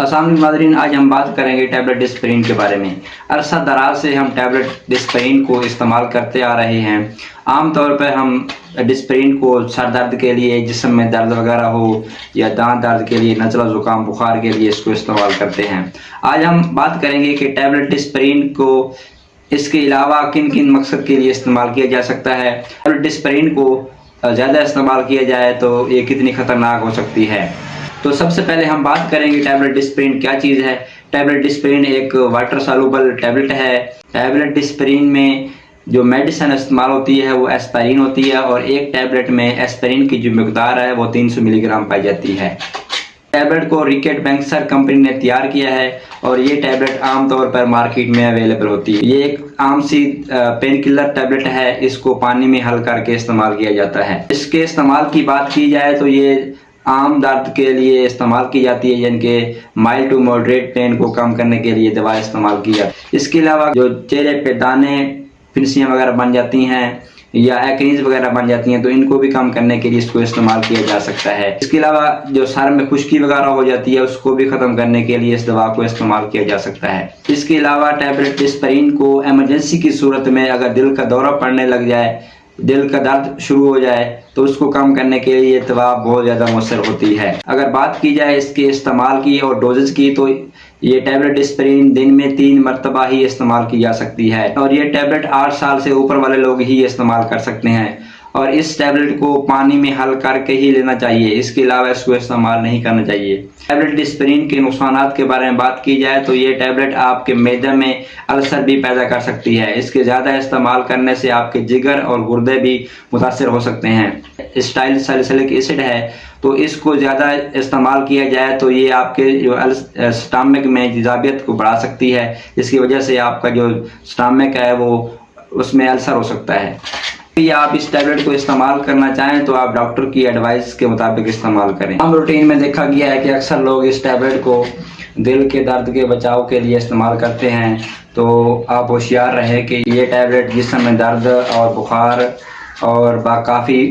अस्सलाम वालेकुम नाज़रीन, आज हम बात करेंगे टैबलेट डिस्प्रिन के बारे में। अरसा दराज से हम टैबलेट डिस्प्रिन को इस्तेमाल करते आ रहे हैं। आम तौर पर हम डिस्प्रिन को सर दर्द के लिए, जिस्म में दर्द वगैरह हो या दांत दर्द के लिए, नज़ला ज़ुकाम बुखार के लिए इसको इस्तेमाल करते हैं। आज हम बात करेंगे कि टैबलेट डिस्प्रिन को इसके अलावा किन किन मकसद के लिए इस्तेमाल किया जा सकता है। टैबलेट डिस्प्रिन को ज़्यादा इस्तेमाल किया जाए तो ये कितनी ख़तरनाक हो सकती है। तो सबसे पहले हम बात करेंगे टैबलेट डिस्प्रिन क्या चीज़ है। टैबलेट डिस्प्रिन एक वाटर सॉल्युबल टैबलेट है। टैबलेट डिस्प्रिन में जो मेडिसिन इस्तेमाल होती है वो एस्पाइरिन होती है और एक टैबलेट में एस्पाइरिन की जो मकदार है वो 300 मिलीग्राम पाई जाती है। टैबलेट को रिकेट बैंक्सर कंपनी ने तैयार किया है और ये टैबलेट आमतौर पर मार्केट में अवेलेबल होती है। ये एक आम सी पेन किलर टैबलेट है। इसको पानी में हल करके इस्तेमाल किया जाता है। इसके इस्तेमाल की बात की जाए तो ये आम दर्द के लिए इस्तेमाल की जाती है, जिनके माइल्ड टू मॉडरेट पेन को कम करने के लिए दवा इस्तेमाल की जाती है। इसके अलावा जो चेहरे पे दाने, फिंसियाँ वगैरह बन जाती हैं या एक्नीज वगैरह बन जाती हैं तो इनको भी कम करने के लिए इसको इस्तेमाल किया जा सकता है। इसके अलावा जो सर में खुश्की वगैरह हो जाती है उसको भी ख़त्म करने के लिए इस दवा को इस्तेमाल किया जा सकता है। इसके अलावा टैबलेट डिस्प्रिन को एमरजेंसी की सूरत में अगर दिल का दौरा पड़ने लग जाए, दिल का दर्द शुरू हो जाए तो उसको कम करने के लिए दवा बहुत ज़्यादा मौसर होती है। अगर बात की जाए इसके इस्तेमाल की और डोजेज की तो ये टैबलेट डिस्प्रिन दिन में 3 मरतबा ही इस्तेमाल की जा सकती है और ये टैबलेट 8 साल से ऊपर वाले लोग ही इस्तेमाल कर सकते हैं और इस टैबलेट को पानी में हल करके ही लेना चाहिए। इसके अलावा इसको इस्तेमाल नहीं करना चाहिए। टैबलेट डिस्प्रिन के नुकसानात के बारे में बात की जाए तो ये टैबलेट आपके मैदे में अल्सर भी पैदा कर सकती है। इसके ज़्यादा इस्तेमाल करने से आपके जिगर और गुर्दे भी मुतासर हो सकते हैं। स्टाइल सैलिसिलिक एसिड है तो इसको ज़्यादा इस्तेमाल किया जाए तो ये आपके जो स्टमक में तेज़ाबियत को बढ़ा सकती है, जिसकी वजह से आपका जो स्टमक है वो उसमें अल्सर हो सकता है। यदि आप इस टैबलेट को इस्तेमाल करना चाहें तो आप डॉक्टर की एडवाइस के मुताबिक इस्तेमाल करें। आम रूटीन में देखा गया है कि अक्सर लोग इस टैबलेट को दिल के दर्द के बचाव के लिए इस्तेमाल करते हैं, तो आप होशियार रहें कि ये टैबलेट जिस्म में दर्द और बुखार और काफ़ी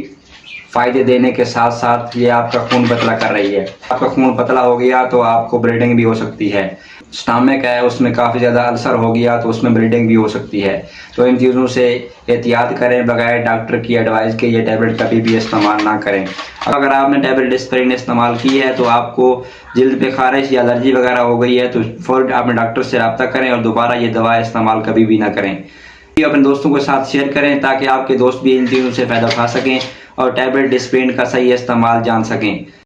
फ़ायदे देने के साथ साथ ये आपका खून पतला कर रही है। आपका खून पतला हो गया तो आपको ब्लीडिंग भी हो सकती है। स्टमक है उसमें काफ़ी ज़्यादा अल्सर हो गया तो उसमें ब्लीडिंग भी हो सकती है। तो इन चीज़ों से एहतियात करें, बगैर डॉक्टर की एडवाइस के ये टैबलेट कभी भी इस्तेमाल ना करें। अगर आपने टैबलेट डिस्प्रिन इस्तेमाल की है तो आपको जल्द पे खारिश या एलर्जी वगैरह हो गई है तो फ़ौरन अपने डॉक्टर से रब्ता करें और दोबारा ये दवा इस्तेमाल कभी भी ना करें। अपने दोस्तों के साथ शेयर करें ताकि आपके दोस्त भी इन चीज़ों से फ़ायदा उठा सकें और टैबलेट डिस्प्रिन का सही इस्तेमाल जान सकें।